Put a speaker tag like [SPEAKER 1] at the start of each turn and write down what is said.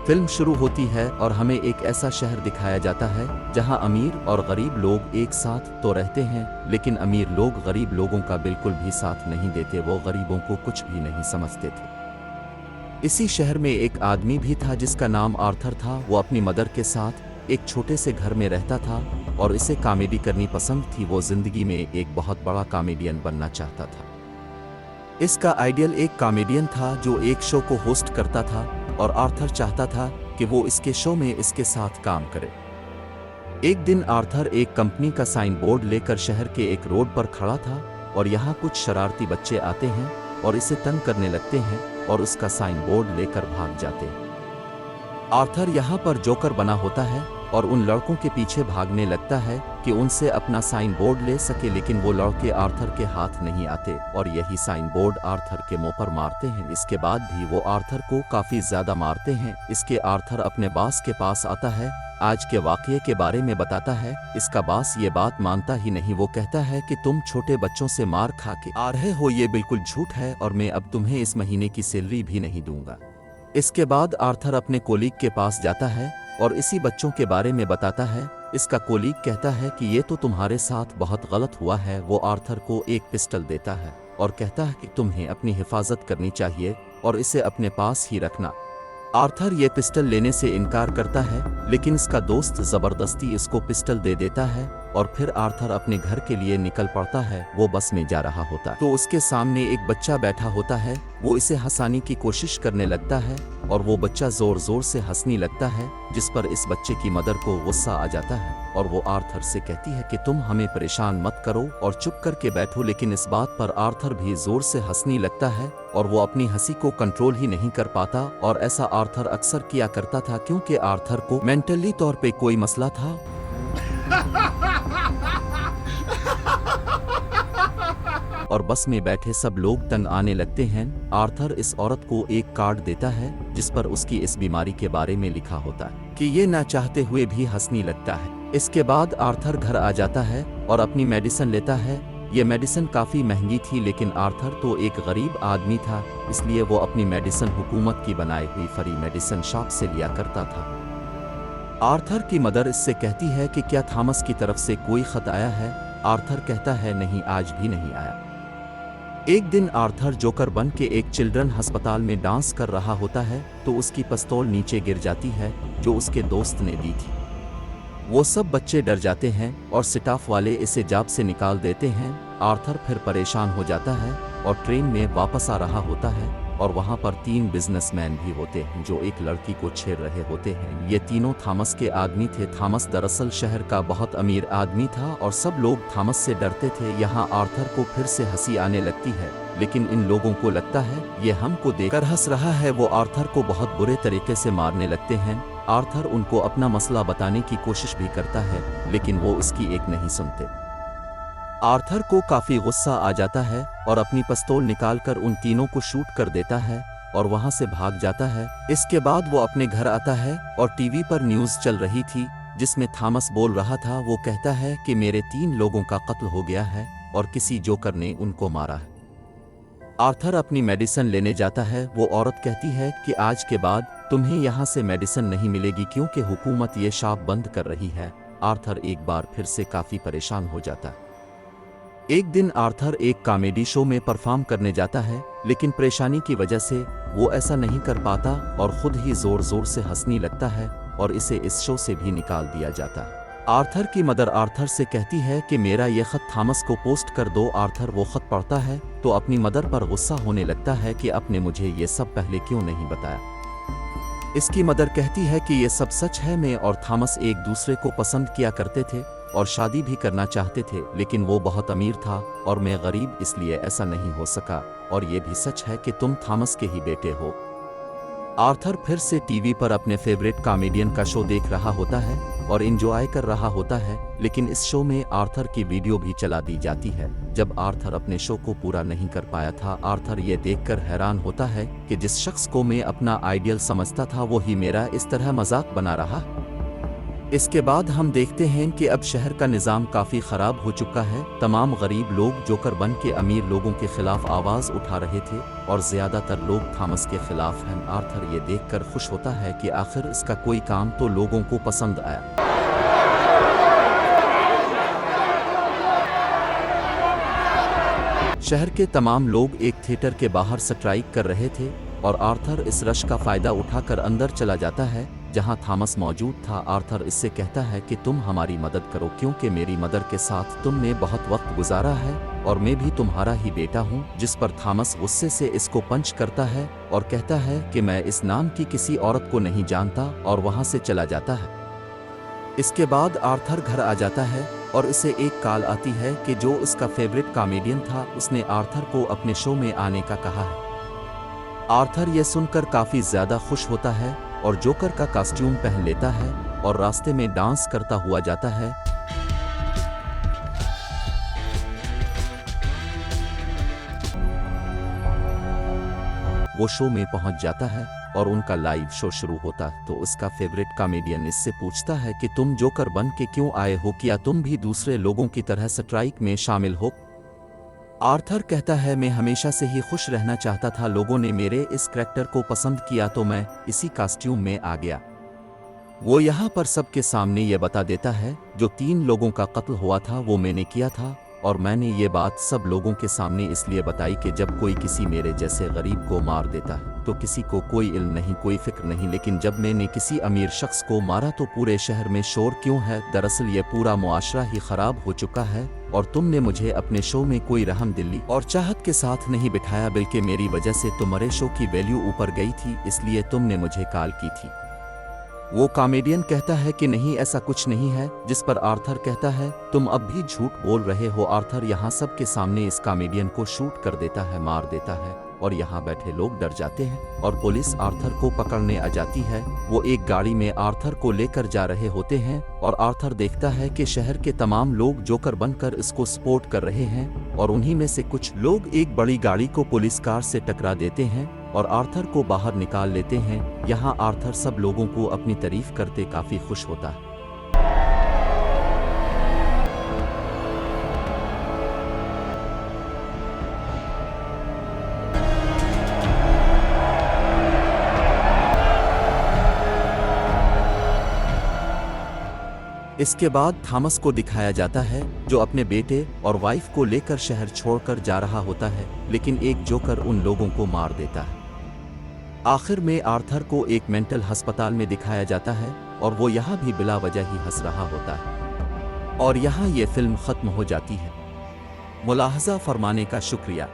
[SPEAKER 1] Film शुरू होती है और हमें एक ऐसा शहर दिखाया जाता है जहां अमीर और गरीब लोग एक साथ तो रहते हैं, लेकिन अमीर लोग गरीब लोगों का बिल्कुल भी साथ नहीं देते। वो गरीबों को कुछ भी नहीं समझते थे। इसी शहर में एक आदमी भी था जिसका नाम आर्थर था। वो अपनी मदर के साथ एक छोटे से घर में रहता था और इसे कॉमेडी करनी पसंद थी। वो जिंदगी में एक बहुत बड़ा कॉमेडियन बनना चाहता था। इसका आइडियल एक कॉमेडियन था जो एक शो को होस्ट करता था और आर्थर चाहता था कि वो इसके शो में इसके साथ काम करे। एक दिन आर्थर एक कंपनी का साइन बोर्ड लेकर शहर के एक रोड पर खड़ा था और यहाँ कुछ शरारती बच्चे आते हैं और इसे तंग करने लगते हैं और उसका साइन बोर्ड लेकर भाग जाते हैं। आर्थर यहाँ पर जोकर बना होता है और उन लड़कों के पीछे भागने लगता है कि उनसे अपना साइन बोर्ड ले सके, लेकिन वो लड़के आर्थर के हाथ नहीं आते और यही साइन बोर्ड आर्थर के मुंह पर मारते हैं। इसके बाद भी वो आर्थर को काफी ज्यादा मारते हैं। इसके आर्थर अपने बॉस के पास आता है, आज के वाकये के बारे में बताता है। इसका बॉस ये बात मानता ही नहीं। वो कहता है कि तुम छोटे बच्चों से मार खा के आ रहे हो, ये बिल्कुल झूठ है और मैं अब तुम्हें इस महीने की सैलरी भी नहीं दूंगा। इसके बाद आर्थर अपने कोलीग के पास जाता है और इसी बच्चों के बारे में बताता है। इसका कोलीग कहता है कि ये तो तुम्हारे साथ बहुत गलत हुआ है। वो आर्थर को एक पिस्टल देता है और कहता है कि तुम्हें अपनी हिफाजत करनी चाहिए और इसे अपने पास ही रखना। आर्थर ये पिस्टल लेने से इनकार करता है, लेकिन इसका दोस्त जबरदस्ती इसको पिस्टल दे देता है और फिर आर्थर अपने घर के लिए निकल पड़ता है। वो बस में जा रहा होता तो उसके सामने एक बच्चा बैठा होता है। वो इसे हंसाने की कोशिश करने लगता है और वो बच्चा जोर जोर से हंसने लगता है, जिस पर इस बच्चे की मदर को गुस्सा आ जाता है और वो आर्थर से कहती है कि तुम हमें परेशान मत करो और चुप करके बैठो। लेकिन इस बात पर आर्थर भी जोर से हंसने लगता है और वो अपनी हंसी को कंट्रोल ही नहीं कर पाता। और ऐसा आर्थर अक्सर किया करता था क्योंकि आर्थर को मेंटली तौर पे कोई मसला था। और बस में बैठे सब लोग तंग आने लगते हैं। आर्थर इस औरत को एक कार्ड देता है जिस पर उसकी इस बीमारी के बारे में लिखा होता है कि ये ना चाहते हुए भी हंसने लगता है। इसके बाद आर्थर घर आ जाता है और अपनी मेडिसिन लेता है। ये मेडिसिन काफ़ी महंगी थी, लेकिन आर्थर तो एक गरीब आदमी था, इसलिए वो अपनी मेडिसिन हुकूमत की बनाई हुई फ्री मेडिसिन शॉप से लिया करता था। आर्थर की मदर इससे कहती है कि क्या थॉमस की तरफ से कोई खत आया है। आर्थर कहता है नहीं, आज भी नहीं आया। एक दिन आर्थर जोकर बन के एक चिल्ड्रन अस्पताल में डांस कर रहा होता है तो उसकी पिस्तौल नीचे गिर जाती है जो उसके दोस्त ने दी थी। वो सब बच्चे डर जाते हैं और स्टाफ वाले इसे जाब से निकाल देते हैं। आर्थर फिर परेशान हो जाता है और ट्रेन में वापस आ रहा होता है और वहाँ पर 3 बिजनेसमैन भी होते हैं जो एक लड़की को छेड़ रहे होते हैं। ये तीनों थॉमस के आदमी थे। थॉमस दरअसल शहर का बहुत अमीर आदमी था और सब लोग थॉमस से डरते थे। यहाँ आर्थर को फिर से हंसी आने लगती है, लेकिन इन लोगों को लगता है ये हमको देखकर हंस रहा है। वो आर्थर को बहुत बुरे तरीके से मारने लगते हैं। आर्थर उनको अपना मसला बताने की कोशिश भी करता है, लेकिन वो इसकी एक नहीं सुनते। आर्थर को काफी गुस्सा आ जाता है और अपनी पिस्तौल निकालकर उन तीनों को शूट कर देता है और वहां से भाग जाता है। इसके बाद वो अपने घर आता है और टीवी पर न्यूज़ चल रही थी जिसमें थॉमस बोल रहा था। वो कहता है कि मेरे 3 लोगों का कत्ल हो गया है और किसी जोकर ने उनको मारा है। आर्थर अपनी मेडिसिन लेने जाता है। वो औरत कहती है कि आज के बाद तुम्हें यहाँ से मेडिसिन नहीं मिलेगी क्योंकि हुकूमत ये शॉप बंद कर रही है। आर्थर एक बार फिर से काफी परेशान हो जाता है। एक दिन आर्थर एक कॉमेडी शो में परफॉर्म करने जाता है, लेकिन परेशानी की वजह से वो ऐसा नहीं कर पाता और खुद ही जोर जोर से हंसने लगता है और इसे इस शो से भी निकाल दिया जाता है। आर्थर की मदर आर्थर से कहती है कि मेरा ये खत थॉमस को पोस्ट कर दो। आर्थर वो खत पढ़ता है तो अपनी मदर पर गुस्सा होने लगता है कि आपने मुझे ये सब पहले क्यों नहीं बताया। इसकी मदर कहती है कि ये सब सच है, मैं और थॉमस एक दूसरे को पसंद किया करते थे और शादी भी करना चाहते थे, लेकिन वो बहुत अमीर था और मैं गरीब, इसलिए ऐसा नहीं हो सका। और ये भी सच है कि तुम थॉमस के ही बेटे हो। आर्थर फिर से टीवी पर अपने फेवरेट कॉमेडियन का शो देख रहा होता है और एंजॉय कर रहा होता है, लेकिन इस शो में आर्थर की वीडियो भी चला दी जाती है। जब आर्थर अपने शो को पूरा नहीं कर पाया था, आर्थर ये देखकर हैरान होता है कि जिस शख्स को मैं अपना आइडियल समझता था वो ही मेरा इस तरह मजाक बना रहा। इसके बाद हम देखते हैं कि अब शहर का निज़ाम काफ़ी ख़राब हो चुका है। तमाम गरीब लोग जोकर बन के अमीर लोगों के खिलाफ आवाज़ उठा रहे थे और ज़्यादातर लोग थॉमस के खिलाफ हैं। आर्थर ये देखकर खुश होता है कि आखिर इसका कोई काम तो लोगों को पसंद आया। शहर के तमाम लोग एक थिएटर के बाहर स्ट्राइक कर रहे थे और आर्थर इस रश का फ़ायदा उठाकर अंदर चला जाता है जहां थॉमस मौजूद था। आर्थर इससे कहता है कि तुम हमारी मदद करो क्योंकि मेरी मदर के साथ तुमने बहुत वक्त गुजारा है और मैं भी तुम्हारा ही बेटा हूं। जिस पर थॉमस गुस्से से इसको पंच करता है और कहता है कि मैं इस नाम की किसी औरत को नहीं जानता और वहां से चला जाता है। इसके बाद आर्थर घर आ जाता है और इसे एक कॉल आती है कि जो इसका फेवरेट कॉमेडियन था उसने आर्थर को अपने शो में आने का कहा है। आर्थर यह सुनकर काफ़ी ज़्यादा खुश होता है और जोकर का कॉस्ट्यूम पहन लेता है और रास्ते में डांस करता हुआ जाता है। वो शो में पहुंच जाता है और उनका लाइव शो शुरू होता है। तो उसका फेवरेट कॉमेडियन इससे पूछता है कि तुम जोकर बन के क्यों आए हो, क्या तुम भी दूसरे लोगों की तरह स्ट्राइक में शामिल हो? आर्थर कहता है मैं हमेशा से ही खुश रहना चाहता था, लोगों ने मेरे इस करैक्टर को पसंद किया तो मैं इसी कॉस्ट्यूम में आ गया। वो यहाँ पर सबके सामने ये बता देता है जो 3 लोगों का कत्ल हुआ था वो मैंने किया था और मैंने ये बात सब लोगों के सामने इसलिए बताई कि जब कोई किसी मेरे जैसे गरीब को मार देता है तो किसी को कोई इल्म नहीं, कोई फिक्र नहीं, लेकिन जब मैंने किसी अमीर शख्स को मारा तो पूरे शहर में शोर क्यों है? दरअसल ये पूरा मुआशरा ही खराब हो चुका है और तुमने मुझे अपने शो में कोई रहम दिली और चाहत के साथ नहीं बिठाया, बल्कि मेरी वजह से तुम्हारे शो की वैल्यू ऊपर गई थी, इसलिए तुमने मुझे कॉल की थी। वो कॉमेडियन कहता है कि नहीं, ऐसा कुछ नहीं है, जिस पर आर्थर कहता है तुम अब भी झूठ बोल रहे हो। आर्थर यहाँ सब के सामने इस कॉमेडियन को शूट कर देता है, मार देता है और यहाँ बैठे लोग डर जाते हैं और पुलिस आर्थर को पकड़ने आ जाती है। वो एक गाड़ी में आर्थर को लेकर जा रहे होते हैं और आर्थर देखता है कि शहर के तमाम लोग जोकर बनकर इसको सपोर्ट कर रहे हैं और उन्हीं में से कुछ लोग एक बड़ी गाड़ी को पुलिस कार से टकरा देते हैं और आर्थर को बाहर निकाल लेते हैं। यहाँ आर्थर सब लोगों को अपनी तारीफ करते काफी खुश होता है। इसके बाद थॉमस को दिखाया जाता है जो अपने बेटे और वाइफ को लेकर शहर छोड़कर जा रहा होता है, लेकिन एक जोकर उन लोगों को मार देता है। आखिर में आर्थर को एक मेंटल अस्पताल में दिखाया जाता है और वो यहाँ भी बिला वजह ही हंस रहा होता है और यहाँ ये फिल्म खत्म हो जाती है। मुलाहजा फरमाने का शुक्रिया।